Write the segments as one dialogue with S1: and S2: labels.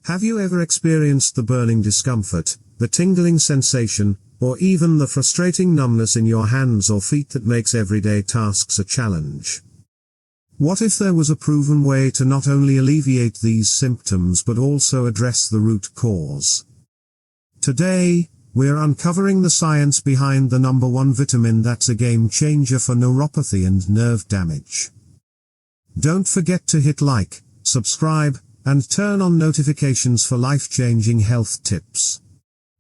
S1: Have you ever experienced the burning discomfort, the tingling sensation, or even the frustrating numbness in your hands or feet that makes everyday tasks a challenge? What if there was a proven way to not only alleviate these symptoms but also address the root cause? Today, we're uncovering the science behind the #1 vitamin that's a game changer for neuropathy and nerve damage. Don't forget to hit like, subscribe, and turn on notifications for life-changing health tips.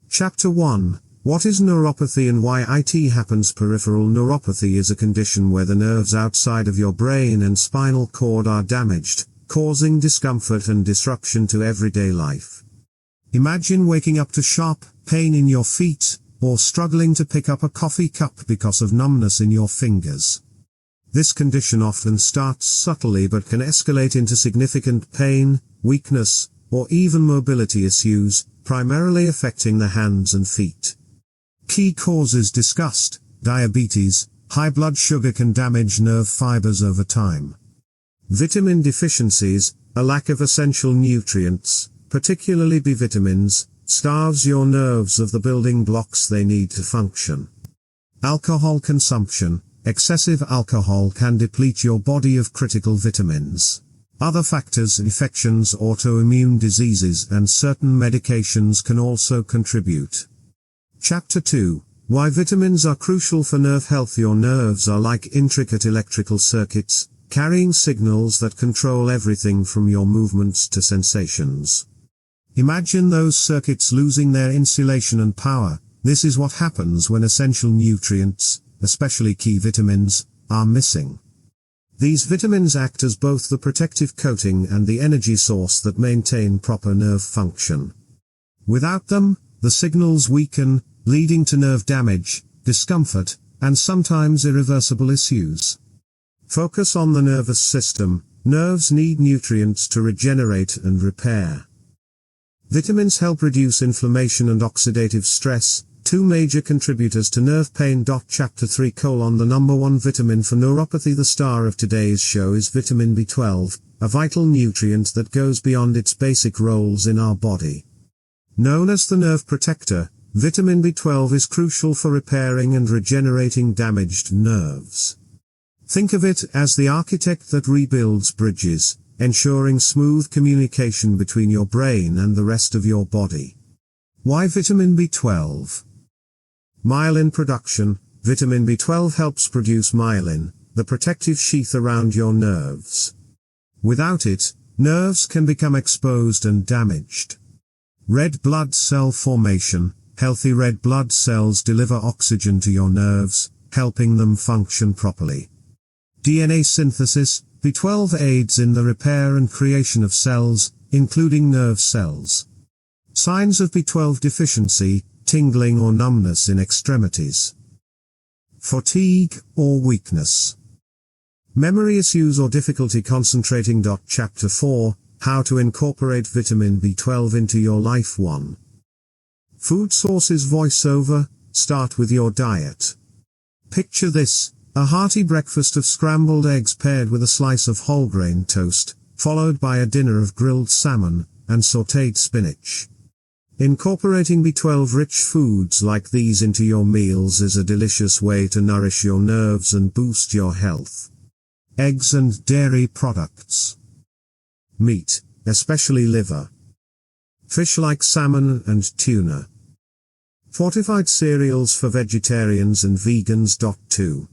S1: Chapter 1. What is neuropathy and why it happens? Peripheral neuropathy is a condition where the nerves outside of your brain and spinal cord are damaged, causing discomfort and disruption to everyday life. Imagine waking up to sharp pain in your feet, or struggling to pick up a coffee cup because of numbness in your fingers. This condition often starts subtly but can escalate into significant pain, weakness, or even mobility issues, primarily affecting the hands and feet. Key causes discussed: diabetes. High blood sugar can damage nerve fibers over time. Vitamin deficiencies, a lack of essential nutrients, particularly B vitamins, starves your nerves of the building blocks they need to function. Alcohol consumption. Excessive alcohol can deplete your body of critical vitamins. Other factors: infections, autoimmune diseases, and certain medications can also contribute. Chapter 2. Why vitamins are crucial for nerve health. Your nerves are like intricate electrical circuits, carrying signals that control everything from your movements to sensations. Imagine those circuits losing their insulation and power. This is what happens when essential nutrients, especially key vitamins, are missing. These vitamins act as both the protective coating and the energy source that maintain proper nerve function. Without them, the signals weaken, leading to nerve damage, discomfort, and sometimes irreversible issues. Focus on the nervous system. Nerves need nutrients to regenerate and repair. Vitamins help reduce inflammation and oxidative stress, two major contributors to nerve pain. Chapter 3: The #1 vitamin for neuropathy. The star of today's show is vitamin B12, a vital nutrient that goes beyond its basic roles in our body. Known as the nerve protector, vitamin B12 is crucial for repairing and regenerating damaged nerves. Think of it as the architect that rebuilds bridges, ensuring smooth communication between your brain and the rest of your body. Why vitamin B12? Myelin production. Vitamin B12 helps produce myelin, the protective sheath around your nerves. Without it, nerves can become exposed and damaged. Red blood cell formation. Healthy red blood cells deliver oxygen to your nerves, helping them function properly. DNA synthesis. B12 aids in the repair and creation of cells, including nerve cells. Signs of B12 deficiency: tingling or numbness in extremities. Fatigue or weakness. Memory issues or difficulty concentrating. Chapter 4. How to incorporate vitamin B12 into your life. 1. Food sources. Voiceover. Start with your diet. Picture this: a hearty breakfast of scrambled eggs paired with a slice of whole grain toast, followed by a dinner of grilled salmon and sautéed spinach. Incorporating B12-rich foods like these into your meals is a delicious way to nourish your nerves and boost your health. Eggs and dairy products. Meat, especially liver. Fish like salmon and tuna. Fortified cereals for vegetarians and vegans. 2.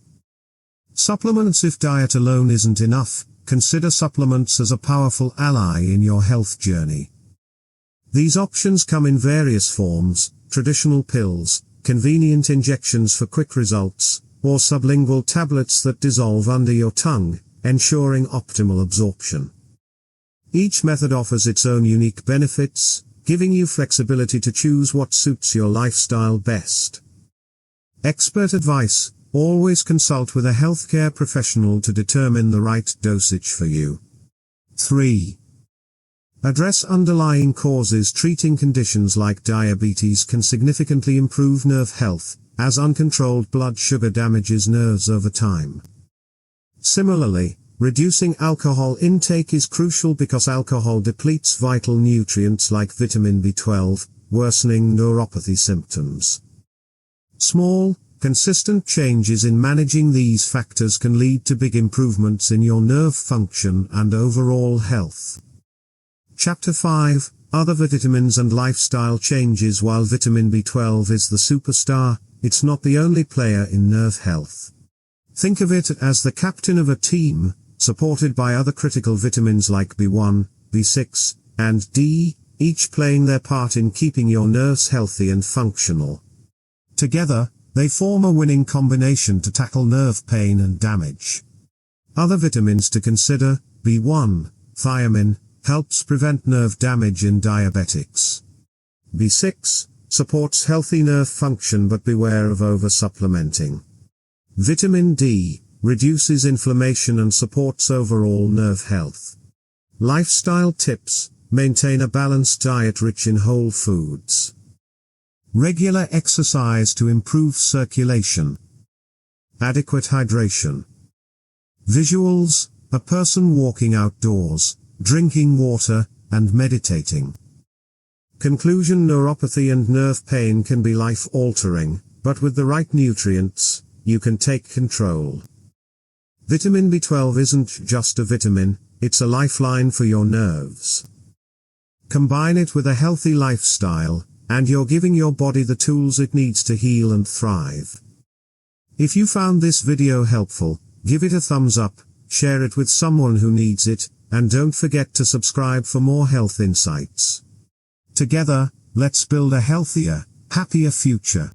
S1: Supplements. If diet alone isn't enough, consider supplements as a powerful ally in your health journey. These options come in various forms: traditional pills, convenient injections for quick results, or sublingual tablets that dissolve under your tongue, ensuring optimal absorption. Each method offers its own unique benefits, giving you flexibility to choose what suits your lifestyle best. Expert advice. Always consult with a healthcare professional to determine the right dosage for you. 3. Address underlying causes. Treating conditions like diabetes can significantly improve nerve health, as uncontrolled blood sugar damages nerves over time. Similarly, reducing alcohol intake is crucial because alcohol depletes vital nutrients like vitamin B12, worsening neuropathy symptoms. Small, consistent changes in managing these factors can lead to big improvements in your nerve function and overall health. Chapter 5, Other Vitamins and Lifestyle Changes. While vitamin B12 is the superstar, it's not the only player in nerve health. Think of it as the captain of a team, supported by other critical vitamins like B1, B6, and D, each playing their part in keeping your nerves healthy and functional. Together, they form a winning combination to tackle nerve pain and damage. Other vitamins to consider: B1, thiamine, helps prevent nerve damage in diabetics. B6, supports healthy nerve function but beware of over-supplementing. Vitamin D, reduces inflammation and supports overall nerve health. Lifestyle tips: maintain a balanced diet rich in whole foods. Regular exercise to improve circulation. Adequate hydration. Visuals: a person walking outdoors, drinking water, and meditating. Conclusion: neuropathy and nerve pain can be life-altering, but with the right nutrients, you can take control. Vitamin B12 isn't just a vitamin, it's a lifeline for your nerves. Combine it with a healthy lifestyle, and you're giving your body the tools it needs to heal and thrive. If you found this video helpful, give it a thumbs up, share it with someone who needs it, and don't forget to subscribe for more health insights. Together, let's build a healthier, happier future.